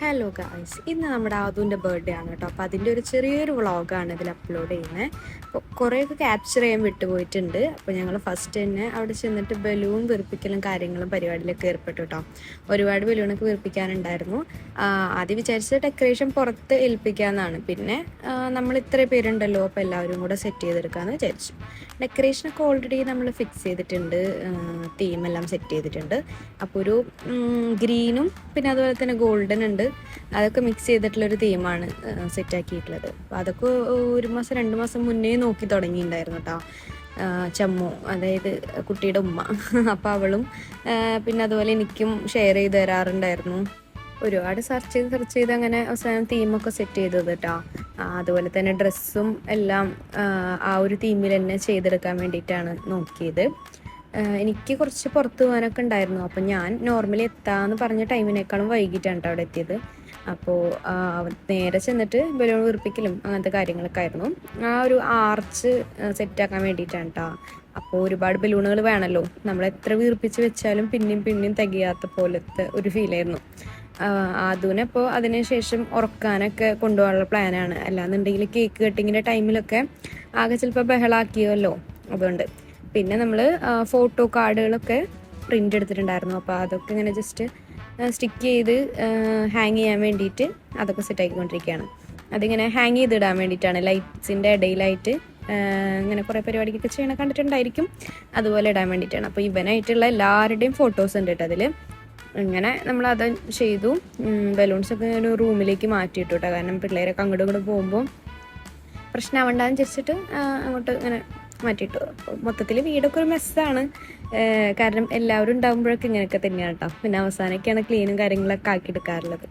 Hello guys, ഇന്ന് നമ്മുടെ ആദുവിൻ്റെ birthday ആണ് കേട്ടോ. അപ്പോൾ അതിൻ്റെ ഒരു ചെറിയൊരു വ്ളോഗാണ് ഇതിൽ അപ്ലോഡ് ചെയ്യുന്നത്. അപ്പോൾ കുറേയൊക്കെ ക്യാപ്ചർ ചെയ്യാൻ വിട്ടുപോയിട്ടുണ്ട്. അപ്പോൾ ഞങ്ങൾ ഫസ്റ്റ് തന്നെ അവിടെ ചെന്നിട്ട് ബലൂൺ വീർപ്പിക്കലും കാര്യങ്ങളും പരിപാടിയിലൊക്കെ ഏർപ്പെട്ടു കേട്ടോ. ഒരുപാട് ബലൂണൊക്കെ വീർപ്പിക്കാനുണ്ടായിരുന്നു. ആദ്യം വിചാരിച്ചത് ഡെക്കറേഷൻ പുറത്ത് ഏൽപ്പിക്കാമെന്നാണ്. പിന്നെ നമ്മൾ ഇത്ര പേരുണ്ടല്ലോ, അപ്പോൾ എല്ലാവരും കൂടെ സെറ്റ് ചെയ്തെടുക്കാമെന്ന് വിചാരിച്ചു. ഡെക്കറേഷനൊക്കെ ഓൾറെഡി നമ്മൾ ഫിക്സ് ചെയ്തിട്ടുണ്ട്, തീമെല്ലാം സെറ്റ് ചെയ്തിട്ടുണ്ട്. അപ്പോൾ ഒരു ഗ്രീനും പിന്നെ അതുപോലെ തന്നെ ഗോൾഡൻ ഉണ്ട്, അതൊക്കെ മിക്സ് ചെയ്തിട്ടുള്ളൊരു തീമാണ് സെറ്റാക്കിയിട്ടുള്ളത്. അപ്പോൾ അതൊക്കെ 1-2 മാസം മുന്നേ നോക്കി തുടങ്ങിയിട്ടുണ്ടായിരുന്നു കേട്ടോ. ചമ്മു, അതായത് കുട്ടിയുടെ ഉമ്മ, അപ്പോൾ അവളും പിന്നെ അതുപോലെ എനിക്കും ഷെയർ ചെയ്ത് തരാറുണ്ടായിരുന്നു. ഒരുപാട് സെർച്ച് ചെയ്ത് അങ്ങനെ അവസാനം തീമൊക്കെ സെറ്റ് ചെയ്തത് കേട്ടോ. അതുപോലെ തന്നെ ഡ്രസ്സും എല്ലാം ആ ഒരു തീമിൽ തന്നെ ചെയ്തെടുക്കാൻ വേണ്ടിയിട്ടാണ് നോക്കിയത്. എനിക്ക് കുറച്ച് പുറത്ത് പോകാനൊക്കെ ഉണ്ടായിരുന്നു. അപ്പം ഞാൻ നോർമലി എത്താമെന്ന് പറഞ്ഞ ടൈമിനേക്കാളും വൈകിട്ടാണ് കേട്ടോ അവിടെ എത്തിയത്. അപ്പോൾ നേരെ ചെന്നിട്ട് ബലൂൺ വീർപ്പിക്കലും അങ്ങനത്തെ കാര്യങ്ങളൊക്കെ ആയിരുന്നു. ആ ഒരു ആർച്ച് സെറ്റാക്കാൻ വേണ്ടിയിട്ടാണ് കേട്ടോ. അപ്പോൾ ഒരുപാട് ബലൂണുകൾ വേണമല്ലോ, നമ്മൾ എത്ര വീർപ്പിച്ച് വെച്ചാലും പിന്നെയും തികയാത്ത പോലത്തെ ഒരു ഫീലായിരുന്നു. അതിനപ്പോൾ അതിനുശേഷം ഉറക്കാനൊക്കെ കൊണ്ടുപോകാനുള്ള പ്ലാനാണ്. അല്ലാന്നുണ്ടെങ്കിൽ കേക്ക് കട്ടിങ്ങിൻ്റെ ടൈമിലൊക്കെ ആകെ ചിലപ്പോൾ ബഹളാക്കിയല്ലോ. അതുകൊണ്ട് പിന്നെ നമ്മൾ ഫോട്ടോ കാർഡുകളൊക്കെ പ്രിൻ്റ് എടുത്തിട്ടുണ്ടായിരുന്നു. അപ്പോൾ അതൊക്കെ ഇങ്ങനെ ജസ്റ്റ് സ്റ്റിക്ക് ചെയ്ത് ഹാങ് ചെയ്യാൻ വേണ്ടിയിട്ട് അതൊക്കെ സെറ്റാക്കിക്കൊണ്ടിരിക്കുകയാണ്. അതിങ്ങനെ ഹാങ് ചെയ്തിടാൻ വേണ്ടിയിട്ടാണ്, ലൈറ്റ്സിൻ്റെ ഇടയിലായിട്ട് ഇങ്ങനെ കുറേ പരിപാടിക്കൊക്കെ ചെയ്യണ കണ്ടിട്ടുണ്ടായിരിക്കും, അതുപോലെ ഇടാൻ വേണ്ടിയിട്ടാണ്. അപ്പോൾ ഇവനായിട്ടുള്ള എല്ലാവരുടെയും ഫോട്ടോസ് ഉണ്ട് കേട്ടോ അതിൽ. ഇങ്ങനെ നമ്മളത് ചെയ്തു. ബലൂൺസൊക്കെ ഒരു റൂമിലേക്ക് മാറ്റിയിട്ടു കേട്ടോ, കാരണം പിള്ളേരൊക്കെ അങ്ങോട്ടും ഇങ്ങോട്ട് പോകുമ്പോൾ പ്രശ്നമാവണ്ടെന്ന് വെച്ചിട്ട് അങ്ങോട്ട് ഇങ്ങനെ മാറ്റിയിട്ടു. അപ്പോൾ മൊത്തത്തിൽ വീടൊക്കെ ഒരു മെസ്സാണ്, കാരണം എല്ലാവരും ഉണ്ടാകുമ്പോഴൊക്കെ ഇങ്ങനെയൊക്കെ തന്നെയാണ് കേട്ടോ. പിന്നെ അവസാനമൊക്കെയാണ് ക്ലീനും കാര്യങ്ങളൊക്കെ ആക്കിയെടുക്കാറുള്ളത്.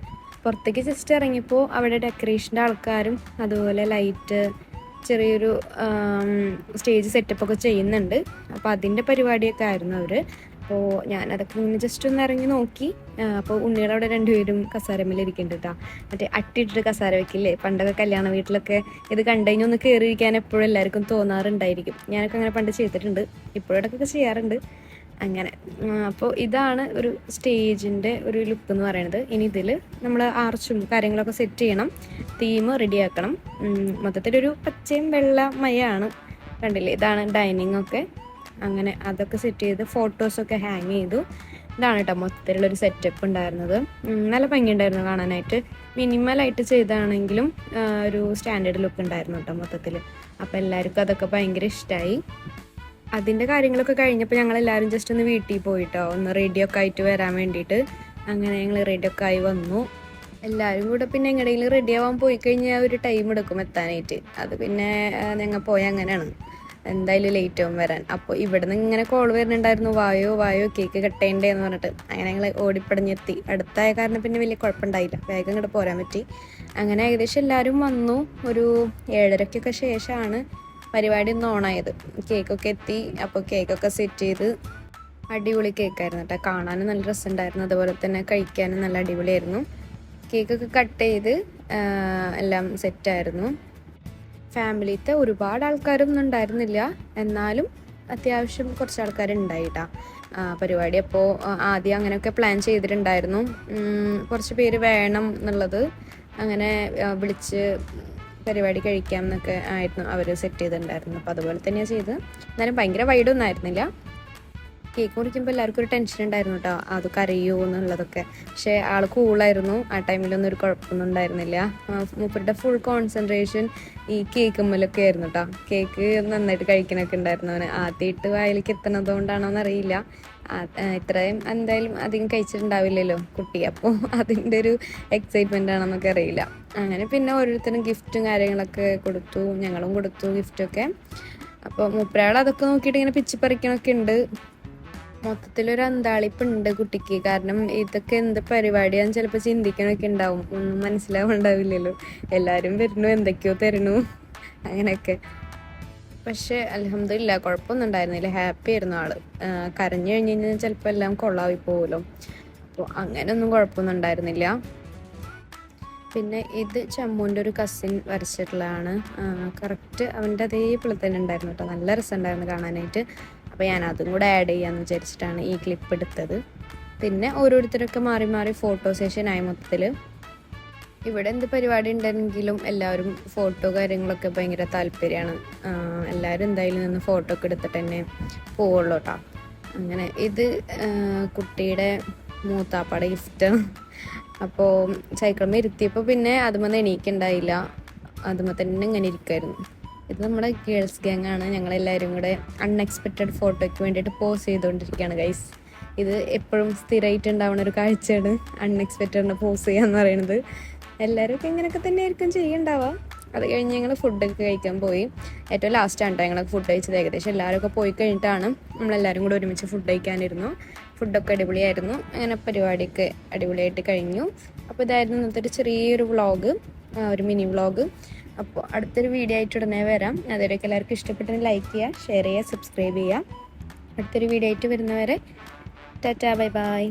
പുറത്തേക്ക് ജസ്റ്റ് ഇറങ്ങിയപ്പോൾ അവിടെ ഡെക്കറേഷൻ്റെ ആൾക്കാരും അതുപോലെ ലൈറ്റ് ചെറിയൊരു സ്റ്റേജ് സെറ്റപ്പൊക്കെ ചെയ്യുന്നുണ്ട്. അപ്പോൾ അതിൻ്റെ പരിപാടിയൊക്കെ ആയിരുന്നു അവർ. അപ്പോൾ ഞാനതൊക്കെ ഇങ്ങനെ ജസ്റ്റ് ഒന്ന് ഇറങ്ങി നോക്കി. അപ്പോൾ ഉണ്ണികളവിടെ 2 പേരും കസാരമ്മയിലിരിക്കുന്നുണ്ട് കേട്ടോ. മറ്റേ അട്ടിയിട്ടിട്ട് കസാര വെക്കില്ലേ, പണ്ടൊക്കെ കല്യാണ വീട്ടിലൊക്കെ ഇത് കണ്ടുകഴിഞ്ഞാൽ ഒന്ന് കയറിയിരിക്കാൻ എപ്പോഴും എല്ലാവർക്കും തോന്നാറുണ്ടായിരിക്കും. ഞാനൊക്കെ അങ്ങനെ പണ്ട് ചെയ്തിട്ടുണ്ട്, ഇപ്പോഴൊക്കെ ചെയ്യാറുണ്ട് അങ്ങനെ. അപ്പോൾ ഇതാണ് ഒരു സ്റ്റേജിൻ്റെ ഒരു ലുക്ക് എന്ന് പറയുന്നത്. ഇനി ഇതിൽ നമ്മൾ ആർച്ചും കാര്യങ്ങളൊക്കെ സെറ്റ് ചെയ്യണം, തീം റെഡിയാക്കണം. മൊത്തത്തിലൊരു പച്ചയും വെള്ള മയാണ്, കണ്ടില്ലേ. ഇതാണ് ഡൈനിങ് ഒക്കെ. അങ്ങനെ അതൊക്കെ സെറ്റ് ചെയ്ത് ഫോട്ടോസൊക്കെ ഹാങ് ചെയ്തു. ഇതാണ് കേട്ടോ മൊത്തത്തിലുള്ളൊരു സെറ്റപ്പ് ഉണ്ടായിരുന്നത്. നല്ല ഭംഗിയുണ്ടായിരുന്നു കാണാനായിട്ട്. മിനിമലായിട്ട് ചെയ്താണെങ്കിലും ഒരു സ്റ്റാൻഡേർഡ് ലുക്ക് ഉണ്ടായിരുന്നു കേട്ടോ മൊത്തത്തിൽ. അപ്പോൾ എല്ലാവർക്കും അതൊക്കെ ഭയങ്കര ഇഷ്ടമായി. അതിൻ്റെ കാര്യങ്ങളൊക്കെ കഴിഞ്ഞപ്പോൾ ഞങ്ങളെല്ലാവരും ജസ്റ്റ് ഒന്ന് വീട്ടിൽ പോയിട്ടോ, ഒന്ന് റെഡിയൊക്കെ ആയിട്ട് വരാൻ വേണ്ടിയിട്ട്. അങ്ങനെ ഞങ്ങൾ റെഡിയൊക്കെ ആയി വന്നു. എല്ലാവരും കൂടെ പിന്നെ എങ്ങനെയെങ്കിലും റെഡി ആവാൻ പോയി കഴിഞ്ഞാൽ ഒരു ടൈം എടുക്കും എത്താനായിട്ട്. അത് പിന്നെ ഞങ്ങൾ പോയ അങ്ങനെയാണ്, എന്തായാലും ലേറ്റ് ആവും വരാൻ. അപ്പോൾ ഇവിടെ നിന്ന് ഇങ്ങനെ കോൾ വരുന്നുണ്ടായിരുന്നു, വായോ കേക്ക് കട്ടേണ്ടേ എന്ന് പറഞ്ഞിട്ട്. അങ്ങനെ ഞങ്ങൾ ഓടിപ്പടഞ്ഞെത്തി. അടുത്തായ കാരണം പിന്നെ വലിയ കുഴപ്പമുണ്ടായില്ല, വേഗം ഇങ്ങോട്ട് പോരാൻ പറ്റി. അങ്ങനെ ഏകദേശം എല്ലാവരും വന്നു. ഒരു 7:30 ശേഷമാണ് പരിപാടി ഒന്ന് ഓണായത്. കേക്കൊക്കെ എത്തി. അപ്പോൾ കേക്കൊക്കെ സെറ്റ് ചെയ്ത് അടിപൊളി കേക്കായിരുന്നു കേട്ടോ, കാണാനും നല്ല രസമുണ്ടായിരുന്നു, അതുപോലെ തന്നെ കഴിക്കാനും നല്ല അടിപൊളിയായിരുന്നു. കേക്കൊക്കെ കട്ട് ചെയ്ത് എല്ലാം സെറ്റായിരുന്നു. ഫാമിലിത്തെ ഒരുപാട് ആൾക്കാരൊന്നും ഉണ്ടായിരുന്നില്ല, എന്നാലും അത്യാവശ്യം കുറച്ച് ആൾക്കാരുണ്ടായിട്ടാ പരിപാടി. അപ്പോൾ ആദ്യം അങ്ങനെയൊക്കെ പ്ലാൻ ചെയ്തിട്ടുണ്ടായിരുന്നു, കുറച്ച് പേര് വേണം എന്നുള്ളത്. അങ്ങനെ വിളിച്ച് പരിപാടി കഴിക്കാം എന്നൊക്കെ ആയിരുന്നു അവർ സെറ്റ് ചെയ്തിട്ടുണ്ടായിരുന്നു. അപ്പോൾ അതുപോലെ തന്നെയാണ് ചെയ്ത്. എന്നാലും ഭയങ്കര വൈഡൊന്നും ആയിരുന്നില്ല. കേക്ക് മുറിക്കുമ്പോൾ എല്ലാവർക്കും ഒരു ടെൻഷൻ ഉണ്ടായിരുന്നു കേട്ടോ, അത് കരയോ എന്നുള്ളതൊക്കെ. പക്ഷേ ആൾ കൂളായിരുന്നു, ആ ടൈമിലൊന്നും ഒരു കുഴപ്പമൊന്നും ഉണ്ടായിരുന്നില്ല. മൂപ്പരുടെ ഫുൾ കോൺസെൻട്രേഷൻ ഈ കേക്കുമ്മലൊക്കെ ആയിരുന്നു കേട്ടോ. കേക്ക് നന്നായിട്ട് കഴിക്കണൊക്കെ ഉണ്ടായിരുന്നു. അവന് ആദ്യമായിട്ട് വായിലേക്ക് എത്തണതുകൊണ്ടാണോ എന്നറിയില്ല, ഇത്രയും എന്തായാലും അധികം കഴിച്ചിട്ടുണ്ടാവില്ലല്ലോ കുട്ടി. അപ്പോൾ അതിൻ്റെ ഒരു എക്സൈറ്റ്മെൻ്റ് ആണെന്നൊക്കെ അറിയില്ല. അങ്ങനെ പിന്നെ ഓരോരുത്തരും ഗിഫ്റ്റും കാര്യങ്ങളൊക്കെ കൊടുത്തു, ഞങ്ങളും കൊടുത്തു ഗിഫ്റ്റൊക്കെ. അപ്പോൾ മൂപ്പരാൾ അതൊക്കെ നോക്കിയിട്ട് ഇങ്ങനെ പിച്ചിപ്പറിക്കണമൊക്കെ ഉണ്ട്. മൊത്തത്തിലൊരു അന്താളിപ്പുണ്ട് കുട്ടിക്ക്, കാരണം ഇതൊക്കെ എന്ത് പരിപാടിയാന്ന് ചിലപ്പോൾ ചിന്തിക്കണമൊക്കെ ഉണ്ടാവും, ഒന്നും മനസ്സിലാവുണ്ടാവില്ലല്ലോ. എല്ലാവരും വരുന്നു, എന്തൊക്കെയോ തരണു, അങ്ങനെയൊക്കെ. പക്ഷേ അൽഹംദുലില്ലാ കുഴപ്പമൊന്നും ഉണ്ടായിരുന്നില്ല, ഹാപ്പി ആയിരുന്നു ആള്. കരഞ്ഞു കഴിഞ്ഞ് കഴിഞ്ഞാൽ ചിലപ്പോൾ എല്ലാം കൊള്ളാവി പോകുമല്ലോ, അപ്പോൾ അങ്ങനെയൊന്നും കുഴപ്പമൊന്നും ഉണ്ടായിരുന്നില്ല. പിന്നെ ഇത് ചമ്മുവിൻ്റെ ഒരു കസിൻ വരച്ചിട്ടുള്ളതാണ്. കറക്റ്റ് അവൻ്റെ അതേപോലെ തന്നെ ഉണ്ടായിരുന്നു കേട്ടോ, നല്ല രസമുണ്ടായിരുന്നു കാണാനായിട്ട്. അപ്പോൾ ഞാൻ അതും കൂടെ ആഡ് ചെയ്യാമെന്ന് വിചാരിച്ചിട്ടാണ് ഈ ക്ലിപ്പ് എടുത്തത്. പിന്നെ ഓരോരുത്തരൊക്കെ മാറി മാറി ഫോട്ടോ സെഷനായി മൊത്തത്തിൽ. ഇവിടെ എന്ത് പരിപാടി ഉണ്ടെങ്കിലും എല്ലാവരും ഫോട്ടോ കാര്യങ്ങളൊക്കെ ഭയങ്കര താല്പര്യമാണ്. എല്ലാവരും എന്തായാലും നിന്ന് ഫോട്ടോ ഒക്കെ എടുത്തിട്ട് തന്നെ പോവുള്ളൂ കേട്ടോ. അങ്ങനെ ഇത് കുട്ടിയുടെ മൂത്താപ്പാടെ ഗിഫ്റ്റാണ്. അപ്പോൾ സൈക്കിളിൽ ഇരുത്തിയപ്പോൾ പിന്നെ അതുമൊന്നും എണീക്കുണ്ടായില്ല, അതുമ്പോൾ തന്നെ ഇങ്ങനെ ഇരിക്കുമായിരുന്നു. ഇത് നമ്മുടെ ഗേൾസ് ഗ്യാങ് ആണ്. ഞങ്ങളെല്ലാവരും കൂടെ അൺഎക്സ്പെക്റ്റഡ് ഫോട്ടോയ്ക്ക് വേണ്ടിയിട്ട് പോസ് ചെയ്തുകൊണ്ടിരിക്കുകയാണ് ഗൈസ്. ഇത് എപ്പോഴും സ്ഥിരമായിട്ട് ഉണ്ടാവുന്ന ഒരു കാഴ്ചയാണ്, അൺഎക്സ്പെക്റ്റഡിന് പോസ് ചെയ്യാന്ന് പറയുന്നത്. എല്ലാവരും ഒക്കെ ഇങ്ങനെയൊക്കെ തന്നെ ആയിരിക്കും ചെയ്യണ്ടാവുക. അത് കഴിഞ്ഞ് ഞങ്ങൾ ഫുഡൊക്കെ കഴിക്കാൻ പോയി. ഏറ്റവും ലാസ്റ്റാണ് കേട്ടോ ഞങ്ങൾ ഫുഡ് കഴിച്ചത്. ഏകദേശം എല്ലാവരും പോയി കഴിഞ്ഞിട്ടാണ് നമ്മളെല്ലാവരും കൂടെ ഒരുമിച്ച് ഫുഡ് കഴിക്കാനിരുന്നു. ഫുഡൊക്കെ അടിപൊളിയായിരുന്നു. അങ്ങനെ പരിപാടിയൊക്കെ അടിപൊളിയായിട്ട് കഴിഞ്ഞു. അപ്പോൾ ഇതായിരുന്നു ഇന്നത്തെ ഒരു ചെറിയൊരു വ്ളോഗ്, ഒരു മിനി വ്ളോഗ്. അപ്പോൾ അടുത്തൊരു വീഡിയോ ആയിട്ട് ഉടനെ വരാം. അതുവരെയൊക്കെ എല്ലാവർക്കും ഇഷ്ടപ്പെട്ടെങ്കിൽ ലൈക്ക് ചെയ്യുക, ഷെയർ ചെയ്യുക, സബ്സ്ക്രൈബ് ചെയ്യുക. അടുത്തൊരു വീഡിയോ ആയിട്ട് വരുന്നവരെ ടാറ്റാ, ബൈ ബൈ.